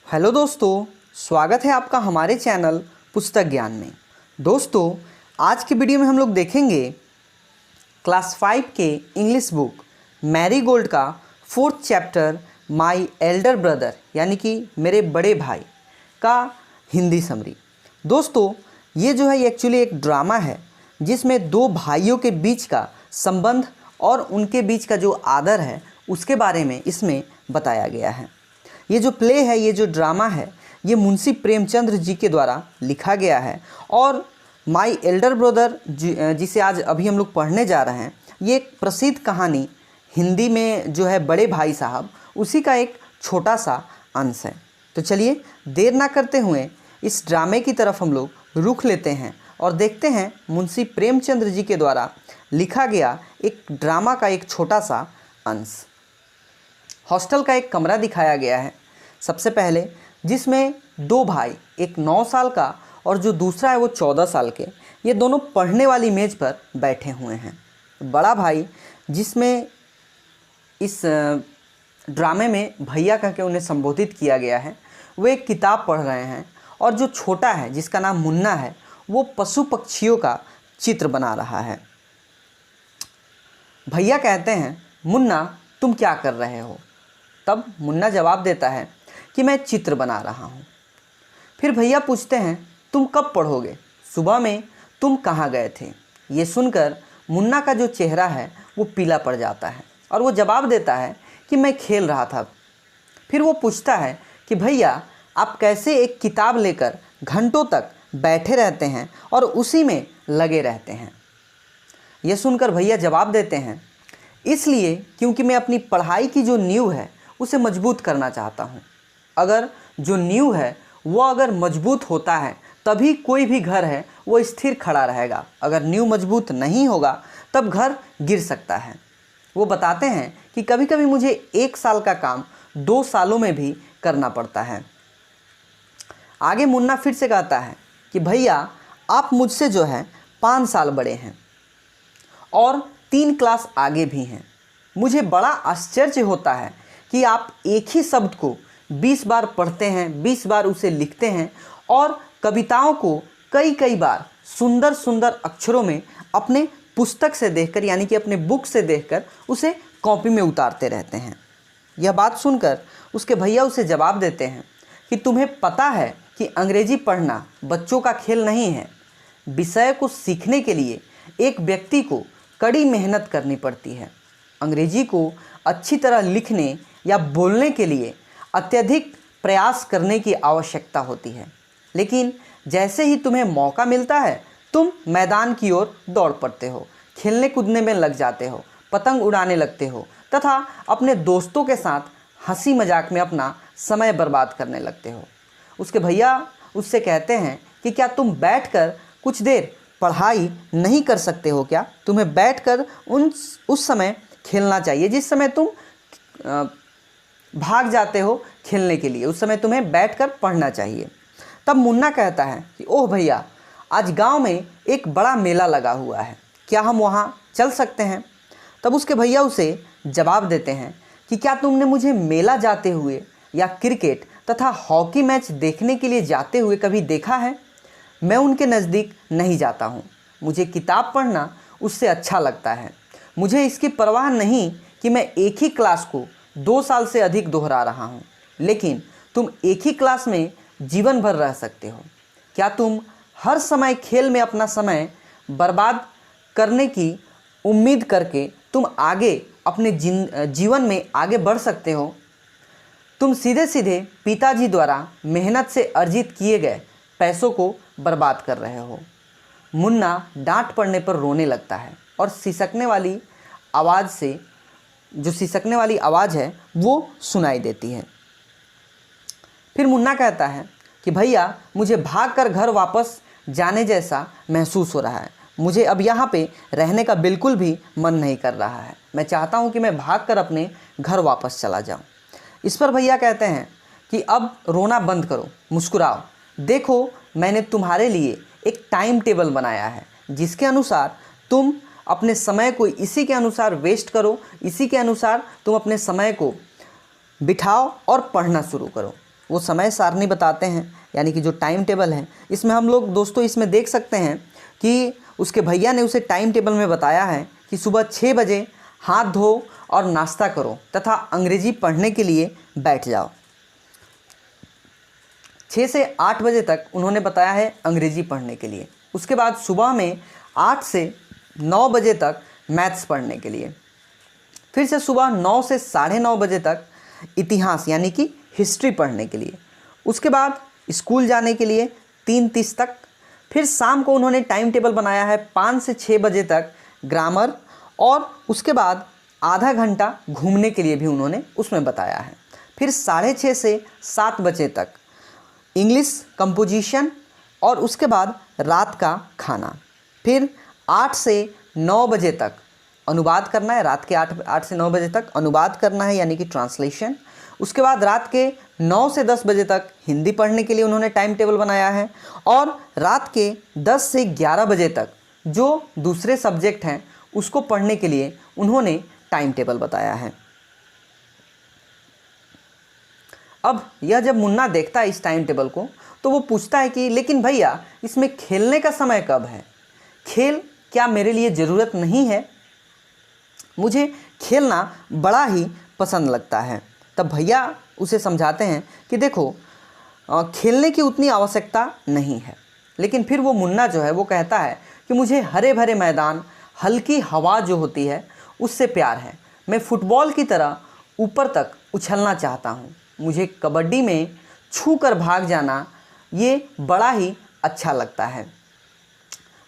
Hello दोस्तों, स्वागत है आपका हमारे चैनल पुस्तक ज्ञान में। दोस्तों, आज के वीडियो में हम लोग देखेंगे क्लास 5 के इंग्लिश बुक मैरी गोल्ड का 4th chapter my Elder brother यानी कि मेरे बड़े भाई का हिंदी समरी। दोस्तों, ये जो है एक्चुअली एक ड्रामा है जिसमें दो भाइयों के बीच का संबंध और उनके बीच का जो आदर है उसके बारे में इसमें बताया गया है। ये जो प्ले है, ये जो ड्रामा है, ये मुंशी प्रेमचंद्र जी के द्वारा लिखा गया है और माय एल्डर ब्रदर जिसे आज अभी हम लोग पढ़ने जा रहे हैं, ये एक प्रसिद्ध कहानी हिंदी में जो है बड़े भाई साहब, उसी का एक छोटा सा अंश है। तो चलिए देर ना करते हुए इस ड्रामे की तरफ हम लोग रुख लेते हैं और देखते हैं मुंशी प्रेमचंद्र जी के द्वारा लिखा गया एक ड्रामा का एक छोटा सा अंश। हॉस्टल का एक कमरा दिखाया गया है सबसे पहले, जिसमें दो भाई, एक 9 साल का और जो दूसरा है वो 14 साल के, ये दोनों पढ़ने वाली मेज़ पर बैठे हुए हैं। बड़ा भाई, जिसमें इस ड्रामे में भैया कह के उन्हें संबोधित किया गया है, वो एक किताब पढ़ रहे हैं और जो छोटा है जिसका नाम मुन्ना है, वो पशु पक्षियों का चित्र बना रहा है। भैया कहते हैं, मुन्ना तुम क्या कर रहे हो? तब मुन्ना जवाब देता है कि मैं चित्र बना रहा हूँ। फिर भैया पूछते हैं, तुम कब पढ़ोगे? सुबह में तुम कहाँ गए थे? ये सुनकर मुन्ना का जो चेहरा है वो पीला पड़ जाता है और वो जवाब देता है कि मैं खेल रहा था। फिर वो पूछता है कि भैया आप कैसे एक किताब लेकर घंटों तक बैठे रहते हैं और उसी में लगे रहते हैं? ये सुनकर भैया जवाब देते हैं, इसलिए क्योंकि मैं अपनी पढ़ाई की जो नींव है उसे मजबूत करना चाहता हूँ। अगर जो नींव है वो अगर मजबूत होता है तभी कोई भी घर है वो स्थिर खड़ा रहेगा। अगर नींव मजबूत नहीं होगा तब घर गिर सकता है। वो बताते हैं कि कभी कभी मुझे 1 साल का काम 2 सालों में भी करना पड़ता है। आगे मुन्ना फिर से कहता है कि भैया आप मुझसे जो है 5 साल बड़े हैं और 3 क्लास आगे भी हैं। मुझे बड़ा आश्चर्य होता है कि आप एक ही शब्द को 20 बार पढ़ते हैं, 20 बार उसे लिखते हैं और कविताओं को कई कई बार सुंदर सुंदर अक्षरों में अपने पुस्तक से देखकर यानी कि अपने बुक से देखकर उसे कॉपी में उतारते रहते हैं। यह बात सुनकर उसके भैया उसे जवाब देते हैं कि तुम्हें पता है कि अंग्रेजी पढ़ना बच्चों का खेल नहीं है। विषय को सीखने के लिए एक व्यक्ति को कड़ी मेहनत करनी पड़ती है। अंग्रेजी को अच्छी तरह लिखने या बोलने के लिए अत्यधिक प्रयास करने की आवश्यकता होती है, लेकिन जैसे ही तुम्हें मौका मिलता है तुम मैदान की ओर दौड़ पड़ते हो, खेलने कूदने में लग जाते हो, पतंग उड़ाने लगते हो तथा अपने दोस्तों के साथ हंसी मजाक में अपना समय बर्बाद करने लगते हो। उसके भैया उससे कहते हैं कि क्या तुम बैठकर कुछ देर पढ़ाई नहीं कर सकते हो क्या? तुम्हें बैठकर उस समय खेलना चाहिए जिस समय तुम भाग जाते हो खेलने के लिए, उस समय तुम्हें बैठकर पढ़ना चाहिए। तब मुन्ना कहता है कि ओह भैया, आज गांव में एक बड़ा मेला लगा हुआ है, क्या हम वहां चल सकते हैं? तब उसके भैया उसे जवाब देते हैं कि क्या तुमने मुझे मेला जाते हुए या क्रिकेट तथा हॉकी मैच देखने के लिए जाते हुए कभी देखा है? मैं उनके नज़दीक नहीं जाता हूँ। मुझे किताब पढ़ना उससे अच्छा लगता है। मुझे इसकी परवाह नहीं कि मैं एक ही क्लास को 2 साल से अधिक दोहरा रहा हूँ, लेकिन तुम एक ही क्लास में जीवन भर रह सकते हो। क्या तुम हर समय खेल में अपना समय बर्बाद करने की उम्मीद करके तुम आगे अपने जीवन में आगे बढ़ सकते हो? तुम सीधे सीधे पिताजी द्वारा मेहनत से अर्जित किए गए पैसों को बर्बाद कर रहे हो। मुन्ना डांट पड़ने पर रोने लगता है और सिसकने वाली आवाज़ है वो सुनाई देती है। फिर मुन्ना कहता है कि भैया मुझे भागकर घर वापस जाने जैसा महसूस हो रहा है। मुझे अब यहाँ पे रहने का बिल्कुल भी मन नहीं कर रहा है। मैं चाहता हूँ कि मैं भागकर अपने घर वापस चला जाऊँ। इस पर भैया कहते हैं कि अब रोना बंद करो, मुस्कुराओ। देखो, मैंने तुम्हारे लिए एक टाइम टेबल बनाया है जिसके अनुसार तुम अपने समय को इसी के अनुसार वेस्ट करो, इसी के अनुसार तुम अपने समय को बिठाओ और पढ़ना शुरू करो। वो समय सारणी बताते हैं, यानी कि जो टाइम टेबल है। इसमें हम लोग दोस्तों इसमें देख सकते हैं कि उसके भैया ने उसे टाइम टेबल में बताया है कि सुबह 6 बजे हाथ धो और नाश्ता करो तथा अंग्रेजी पढ़ने के लिए बैठ जाओ। 6 से 8 बजे तक उन्होंने बताया है अंग्रेजी पढ़ने के लिए। उसके बाद सुबह में 8 से 9 बजे तक मैथ्स पढ़ने के लिए। फिर से सुबह 9 से 9:30 बजे तक इतिहास यानी कि हिस्ट्री पढ़ने के लिए। उसके बाद स्कूल जाने के लिए 3:30 तक। फिर शाम को उन्होंने टाइम टेबल बनाया है 5 से 6 बजे तक ग्रामर, और उसके बाद आधा घंटा घूमने के लिए भी उन्होंने उसमें बताया है। फिर 6:30 से 7 बजे तक इंग्लिश कंपोजिशन, और उसके बाद रात का खाना। फिर 8 से 9 बजे तक अनुवाद करना है, रात के 8 से 9 बजे तक अनुवाद करना है यानी कि ट्रांसलेशन। उसके बाद रात के 9 से 10 बजे तक हिंदी पढ़ने के लिए उन्होंने टाइम टेबल बनाया है, और रात के 10 से 11 बजे तक जो दूसरे सब्जेक्ट हैं उसको पढ़ने के लिए उन्होंने टाइम टेबल बताया है। अब यह जब मुन्ना देखता है इस टाइम टेबल को तो वो पूछता है कि लेकिन भैया इसमें खेलने का समय कब है? खेल क्या मेरे लिए ज़रूरत नहीं है? मुझे खेलना बड़ा ही पसंद लगता है। तब भैया उसे समझाते हैं कि देखो खेलने की उतनी आवश्यकता नहीं है। लेकिन फिर वो मुन्ना जो है वो कहता है कि मुझे हरे भरे मैदान, हल्की हवा जो होती है उससे प्यार है। मैं फुटबॉल की तरह ऊपर तक उछलना चाहता हूँ। मुझे कबड्डी में छू कर भाग जाना ये बड़ा ही अच्छा लगता है।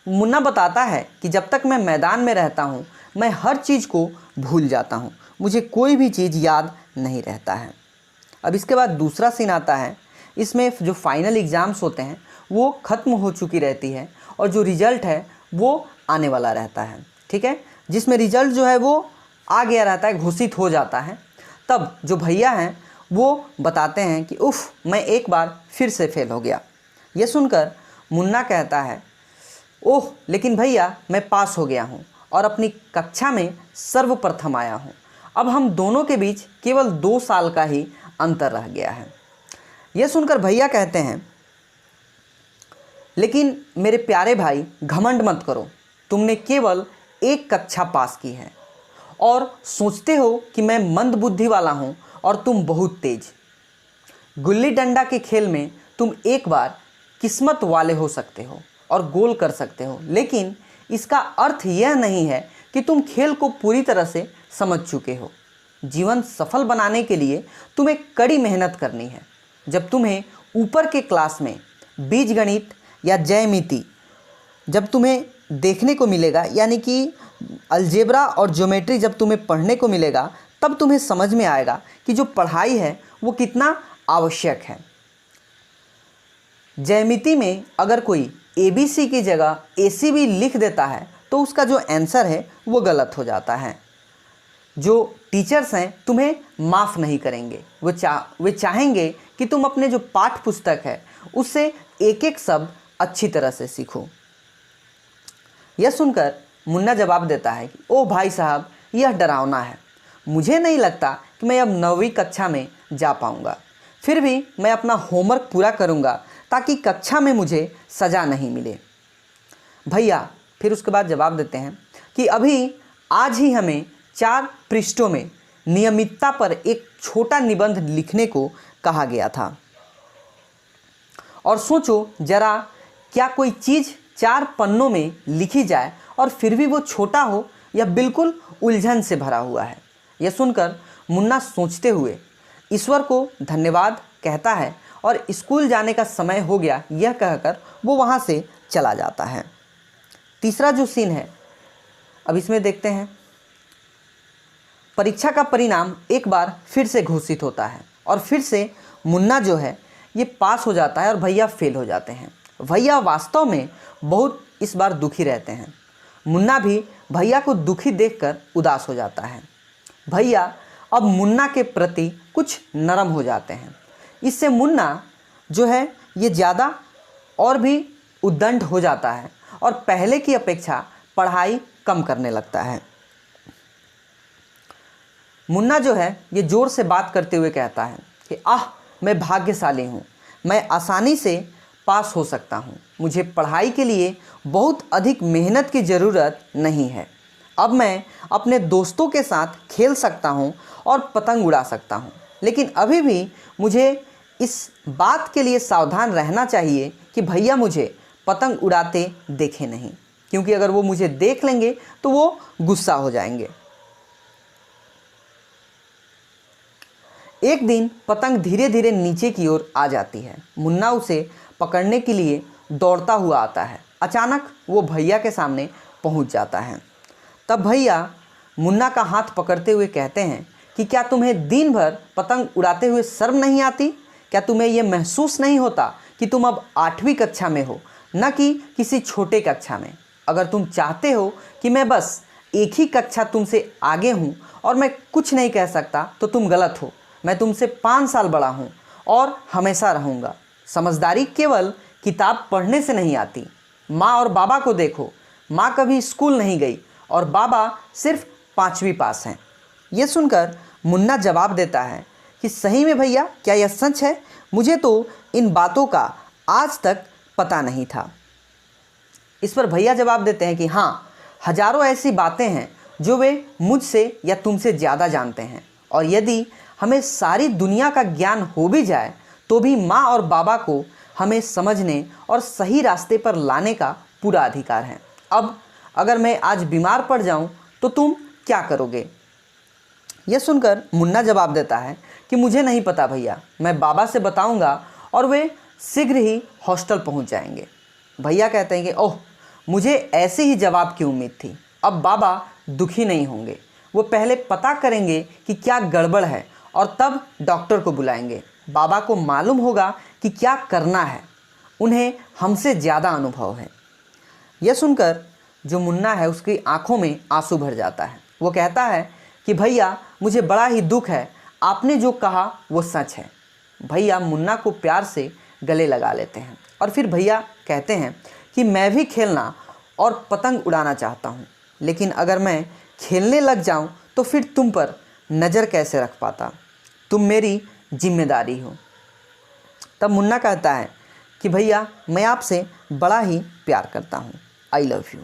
मुन्ना बताता है कि जब तक मैं मैदान में रहता हूँ मैं हर चीज़ को भूल जाता हूँ, मुझे कोई भी चीज़ याद नहीं रहता है। अब इसके बाद दूसरा सीन आता है। इसमें जो फाइनल एग्ज़ाम्स होते हैं वो ख़त्म हो चुकी रहती है और जो रिज़ल्ट है वो आने वाला रहता है, ठीक है, जिसमें रिज़ल्ट जो है वो आ गया रहता है, घोषित हो जाता है। तब जो भैया हैं वो बताते हैं कि उफ़, मैं एक बार फिर से फेल हो गया। ये सुनकर मुन्ना कहता है, ओह लेकिन भैया मैं पास हो गया हूँ और अपनी कक्षा में सर्वप्रथम आया हूँ। अब हम दोनों के बीच केवल 2 साल का ही अंतर रह गया है। यह सुनकर भैया कहते हैं, लेकिन मेरे प्यारे भाई घमंड मत करो, तुमने केवल 1 कक्षा पास की है और सोचते हो कि मैं मंद बुद्धि वाला हूँ और तुम बहुत तेज। गुल्ली डंडा के खेल में तुम एक बार किस्मत वाले हो सकते हो और गोल कर सकते हो, लेकिन इसका अर्थ यह नहीं है कि तुम खेल को पूरी तरह से समझ चुके हो। जीवन सफल बनाने के लिए तुम्हें कड़ी मेहनत करनी है। जब तुम्हें ऊपर के क्लास में बीजगणित या ज्यामिति जब तुम्हें देखने को मिलेगा, यानी कि अलजेब्रा और ज्योमेट्री जब तुम्हें पढ़ने को मिलेगा, तब तुम्हें समझ में आएगा कि जो पढ़ाई है वो कितना आवश्यक है। ज्यामिति में अगर कोई ABC की जगह ACB लिख देता है तो उसका जो आंसर है वो गलत हो जाता है। जो टीचर्स हैं तुम्हें माफ़ नहीं करेंगे, वे चाहेंगे कि तुम अपने जो पाठ पुस्तक है उससे एक एक शब्द अच्छी तरह से सीखो। यह सुनकर मुन्ना जवाब देता है कि ओ भाई साहब, यह डरावना है। मुझे नहीं लगता कि मैं अब 9वीं कक्षा में जा पाऊँगा। फिर भी मैं अपना होमवर्क पूरा करूँगा ताकि कक्षा में मुझे सज़ा नहीं मिले। भैया फिर उसके बाद जवाब देते हैं कि अभी आज ही हमें 4 पृष्ठों में नियमितता पर एक छोटा निबंध लिखने को कहा गया था, और सोचो जरा, क्या कोई चीज़ 4 पन्नों में लिखी जाए और फिर भी वो छोटा हो या बिल्कुल उलझन से भरा हुआ है। यह सुनकर मुन्ना सोचते हुए ईश्वर को धन्यवाद कहता है और स्कूल जाने का समय हो गया यह कहकर वो वहाँ से चला जाता है। तीसरा जो सीन है अब इसमें देखते हैं। परीक्षा का परिणाम एक बार फिर से घोषित होता है और फिर से मुन्ना जो है ये पास हो जाता है और भैया फेल हो जाते हैं। भैया वास्तव में बहुत इस बार दुखी रहते हैं। मुन्ना भी भैया को दुखी देखकर उदास हो जाता है। भैया अब मुन्ना के प्रति कुछ नरम हो जाते हैं। इससे मुन्ना जो है ये ज़्यादा और भी उद्दंड हो जाता है और पहले की अपेक्षा पढ़ाई कम करने लगता है। मुन्ना जो है ये ज़ोर से बात करते हुए कहता है कि आह, मैं भाग्यशाली हूँ, मैं आसानी से पास हो सकता हूँ। मुझे पढ़ाई के लिए बहुत अधिक मेहनत की ज़रूरत नहीं है। अब मैं अपने दोस्तों के साथ खेल सकता हूँ और पतंग उड़ा सकता हूँ। लेकिन अभी भी मुझे इस बात के लिए सावधान रहना चाहिए कि भैया मुझे पतंग उड़ाते देखे नहीं, क्योंकि अगर वो मुझे देख लेंगे तो वो गुस्सा हो जाएंगे। एक दिन पतंग धीरे धीरे नीचे की ओर आ जाती है। मुन्ना उसे पकड़ने के लिए दौड़ता हुआ आता है। अचानक वो भैया के सामने पहुंच जाता है। तब भैया मुन्ना का हाथ पकड़ते हुए कहते हैं कि क्या तुम्हें दिन भर पतंग उड़ाते हुए शर्म नहीं आती? क्या तुम्हें ये महसूस नहीं होता कि तुम अब 8वीं कक्षा में हो, न कि किसी छोटे कक्षा में? अगर तुम चाहते हो कि मैं बस एक ही कक्षा तुमसे आगे हूँ और मैं कुछ नहीं कह सकता, तो तुम गलत हो। मैं तुमसे 5 साल बड़ा हूँ और हमेशा रहूँगा। समझदारी केवल किताब पढ़ने से नहीं आती। माँ और बाबा को देखो, माँ कभी स्कूल नहीं गई और बाबा सिर्फ 5वीं पास हैं। ये सुनकर मुन्ना जवाब देता है कि सही में भैया, क्या यह सच है? मुझे तो इन बातों का आज तक पता नहीं था। इस पर भैया जवाब देते हैं कि हाँ, हजारों ऐसी बातें हैं जो वे मुझसे या तुमसे ज़्यादा जानते हैं, और यदि हमें सारी दुनिया का ज्ञान हो भी जाए तो भी माँ और बाबा को हमें समझने और सही रास्ते पर लाने का पूरा अधिकार है। अब अगर मैं आज बीमार पड़ जाऊँ तो तुम क्या करोगे? यह सुनकर मुन्ना जवाब देता है कि मुझे नहीं पता भैया, मैं बाबा से बताऊंगा और वे शीघ्र ही हॉस्टल पहुंच जाएंगे। भैया कहते हैं कि ओह, मुझे ऐसे ही जवाब की उम्मीद थी। अब बाबा दुखी नहीं होंगे, वो पहले पता करेंगे कि क्या गड़बड़ है और तब डॉक्टर को बुलाएंगे। बाबा को मालूम होगा कि क्या करना है, उन्हें हमसे ज़्यादा अनुभव है। यह सुनकर जो मुन्ना है उसकी आंखों में आंसू भर जाता है। वो कहता है कि भैया, मुझे बड़ा ही दुख है, आपने जो कहा वो सच है। भैया मुन्ना को प्यार से गले लगा लेते हैं और फिर भैया कहते हैं कि मैं भी खेलना और पतंग उड़ाना चाहता हूँ, लेकिन अगर मैं खेलने लग जाऊँ तो फिर तुम पर नज़र कैसे रख पाता? तुम मेरी जिम्मेदारी हो। तब मुन्ना कहता है कि भैया, मैं आपसे बड़ा ही प्यार करता हूँ, आई लव यू।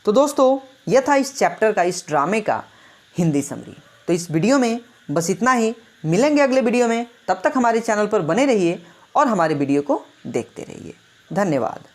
तो दोस्तों, यह था इस चैप्टर का, इस ड्रामे का हिंदी समरी। तो इस वीडियो में बस इतना ही। मिलेंगे अगले वीडियो में, तब तक हमारे चैनल पर बने रहिए और हमारे वीडियो को देखते रहिए। धन्यवाद।